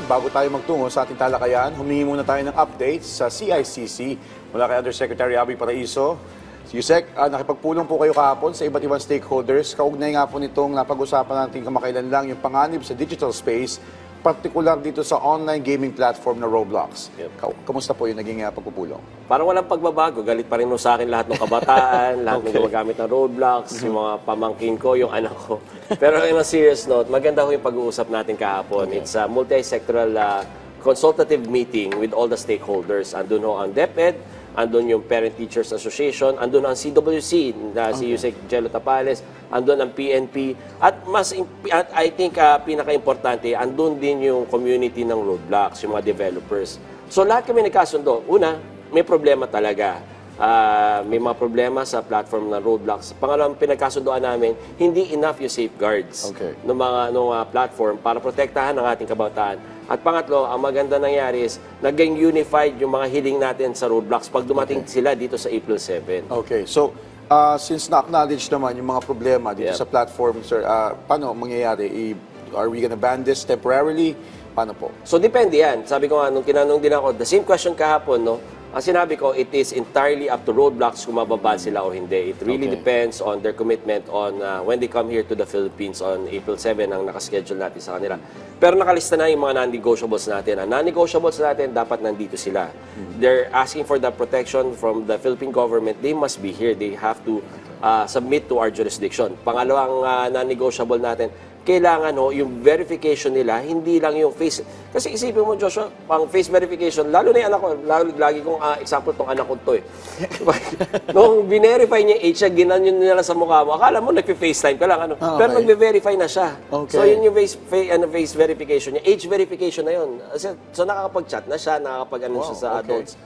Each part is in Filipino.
bago tayo magtungo sa ating talakayan, humingi muna tayo ng updates sa CICC mula kay Undersecretary Aboy Paraiso. Yusek, nakipagpulong po kayo kahapon sa iba't ibang stakeholders. Kaugnay nga po nitong napag-usapan natin kamakailan lang yung panganib sa digital space, partikular dito sa online gaming platform na Roblox. Kamusta po yung naging pagpupulong? Parang walang pagbabago. Galit pa rin sa akin lahat ng kabataan, lahat ng gumagamit ng Roblox, yung mga pamangkin ko, yung anak ko. Pero in a serious note, maganda ho yung pag-uusap natin kahapon. It's a multi-sectoral consultative meeting with all the stakeholders. Andun ho ang DepEd, andun yung Parent Teachers Association, andun ang CWC, si Yusek Jello Tapales, andun ang PNP, at I think pinaka-importante, andun din yung community ng Roblox, yung mga developers. So lahat kami nagkasundo. Una, may problema talaga. May mga problema sa platform ng Roblox. Pangalawang pinagkasundoan namin, hindi enough yung safeguards ng mga platform para protektahan ang ating kabataan. At pangatlo, ang maganda nangyari is naging unified yung mga hiling natin sa Roblox pag dumating sila dito sa April 7. Okay, so since na-acknowledge naman yung mga problema dito sa platform, sir, paano mangyayari? Are we gonna ban this temporarily? Paano po? So depende yan. Sabi ko nga, nung tinanong din ako, the same question kahapon, no? Ang sinabi ko, it is entirely up to Roblox kung mababan sila o hindi. It really depends on their commitment on when they come here to the Philippines on April 7 ang nakaschedule natin sa kanila. Pero nakalista na yung mga non-negotiables natin. Ang non-negotiables natin, dapat nandito sila. They're asking for the protection from the Philippine government. They must be here. They have to submit to our jurisdiction. Pangalawang non-negotiable natin, kailangan yung verification nila, hindi lang yung face. Kasi isipin mo, Joshua, pang face verification, lalo na yung anak ko, lagi kong example tong anak ko to eh. Nung binerify niya yung age, ginanyan nila sa mukha mo, akala mo nagpi-FaceTime ka lang. Pero nagbe-verify na siya. So yun yung face verification niya. Age verification na yun. So nakakapag-chat na siya, nakakapag-ano siya sa adults.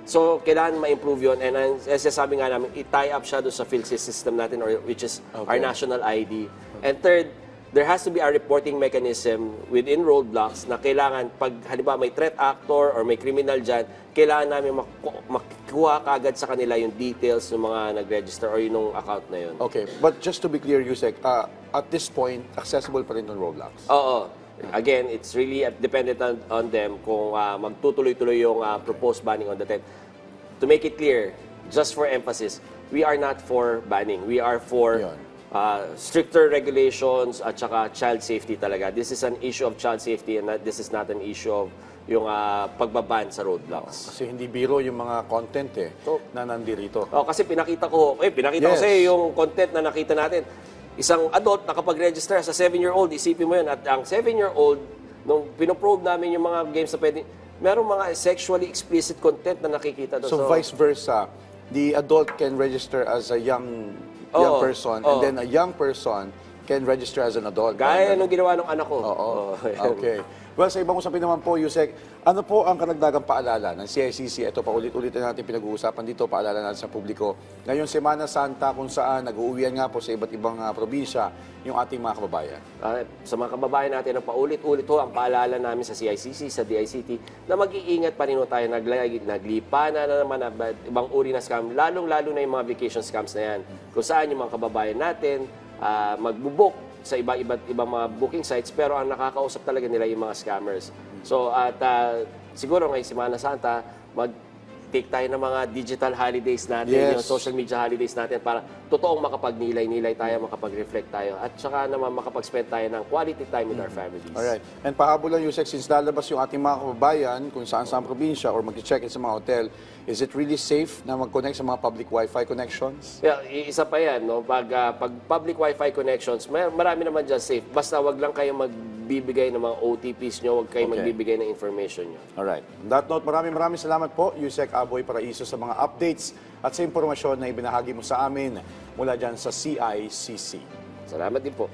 So, kailangan ma-improve yun. And as sabi nga namin, i-tie up siya doon sa PhilSys system natin, which is our national ID. And third, there has to be a reporting mechanism within Roblox na kailangan, pag halimbawa may threat actor or may criminal dyan, kailangan namin makuha kagad sa kanila yung details ng mga nag-register or yung account na yun. Okay, but just to be clear, Yusek, at this point, accessible pa rin ng Roblox? Oo. Again, it's really dependent on them kung magtutuloy-tuloy yung proposed banning on the 10th. To make it clear, just for emphasis, we are not for banning. We are for stricter regulations at saka child safety talaga. This is an issue of child safety and this is not an issue of yung pagbaban sa Roblox. Kasi hindi biro yung mga content na nandirito. Kasi pinakita ko sa yung content na nakita natin. Isang adult nakapag-register sa 7-year-old, isipin mo yun. At ang 7-year-old, nung pinoprobe namin yung mga games na pwede, merong mga sexually explicit content na nakikita doon. So vice versa, the adult can register as a young person and then a young person can register as an adult. Gaya nung ginawa ng anak ko. Okay. Well, sa ibang usapin naman po, Yusek, ano po ang karagdagang paalala ng CICC? Ito, paulit-ulit na natin pinag-uusapan dito, paalala natin sa publiko. Ngayong Semana Santa, kung saan nag-uuwian nga po sa iba't ibang probinsya yung ating mga kababayan. Sa mga kababayan natin, paulit-ulit ang paalala namin sa CICC, sa DICT, na mag-iingat pa rin tayo, naglipa na naman ibang uri na scam, lalong-lalo na yung mga vacation scams na yan. Kung saan yung mga kababayan natin magbubok sa ibang mga booking sites, pero ang nakakausap talaga nila yung mga scammers. So, at siguro ngayong Semana Santa, mag-take tayo ng mga digital holidays natin, yung social media holidays natin para totoong makapagnilay-nilay tayo, makapag-reflect tayo, at saka naman makapag-spend tayo ng quality time with our families. Alright. And pahabol lang, Yusek, since lalabas yung ating mga kababayan kung saan-saan probinsya or mag-check-in sa mga hotel, is it really safe na mag-connect sa mga public Wi-Fi connections? Yeah, isa pa yan, no? Pag public Wi-Fi connections, marami naman dyan safe. Basta wag lang kayo magbibigay ng mga OTPs nyo, wag kayo magbibigay ng information nyo. Alright. On that note, maraming salamat po, Yusek Aboy Paraiso, sa mga updates at sa impormasyon na ibinahagi mo sa amin mula dyan sa CICC. Salamat din po.